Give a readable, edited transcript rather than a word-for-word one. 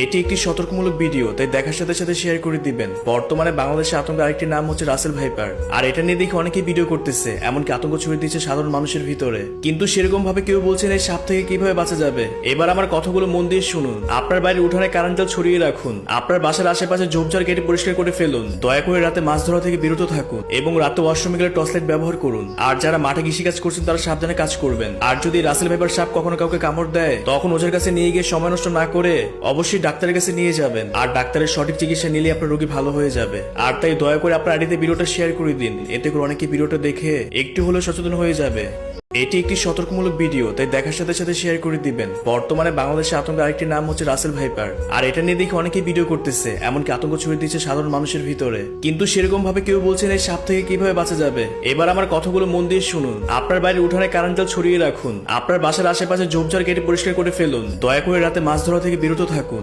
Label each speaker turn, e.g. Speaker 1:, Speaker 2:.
Speaker 1: এটি একটি সতর্কমূলক ভিডিও, তাই দেখার সাথে সাথে শেয়ার করে দিবেন। বর্তমানে বাংলাদেশে আতঙ্কের আরেকটি নাম হচ্ছে রাসেল ভাইপার। আর এটা নিয়ে দেখে অনেকেই ভিডিও করতেছে, এমনকি আতঙ্ক ছড়িয়ে দিচ্ছে সাধারণ মানুষের ভিতরে। কিন্তু সেরকম ভাবে কেউ বলছেন এই সাপ থেকে কিভাবে বাঁচা যাবে। এবার আমার কথাগুলো মন দিয়ে শুনুন। আপনার বাড়ির উঠানে কারেন্ট তেল ছড়িয়ে রাখুন। আপনার বাসার আশেপাশে ঝোপঝাড় কেটে পরিষ্কার করে ফেলুন। দয়া করে রাতে মাছ ধরা থেকে বিরত থাকুন এবং রাতে ওয়াশরুমে গেলে টর্চ লাইট ব্যবহার করুন। আর যারা মাঠে কৃষিকাজ করছেন তারা সাবধানে কাজ করবেন। আর যদি রাসেল ভাইপার সাপ কখনো কাউকে কামড় দেয়, তখন ওঝার কাছে নিয়ে গিয়ে সময় নষ্ট না করে অবশ্যই ডাক্তারের কাছে নিয়ে যাবেন। আর ডাক্তারের সঠিক চিকিৎসা নিলে আপনার রোগী ভালো হয়ে যাবে। আর তাই দয়া করে আপনার আইডিতে ভিডিওটা শেয়ার করে দিন, এতে করে অনেকে ভিডিওটা দেখে একটু হলেও সচেতন হয়ে যাবে। এটি একটি সতর্কমূলক ভিডিও, তাই দেখার সাথে সাথে শেয়ার করে দিবেন। বর্তমানে বাংলাদেশে আতঙ্কের আরেকটি নাম হচ্ছে রাসেল ভাইপার। আর এটা নিয়ে দেখে অনেকেই ভিডিও করতেছে, এমনকি আতঙ্ক ছড়িয়ে দিচ্ছে সাধারণ মানুষের ভিতরে। কিন্তু সেরকম ভাবে কেউ বলছেন এই সাপ থেকে কিভাবে বাঁচা যাবে। এবার আমার কথাগুলো মন দিয়ে শুনুন। আপনার বাড়ির উঠানে কারেন্ট তেল ছড়িয়ে রাখুন। আপনার বাসার আশেপাশে ঝোপঝাড় কেটে পরিষ্কার করে ফেলুন। দয়া করে রাতে মাছ ধরা থেকে বিরত থাকুন।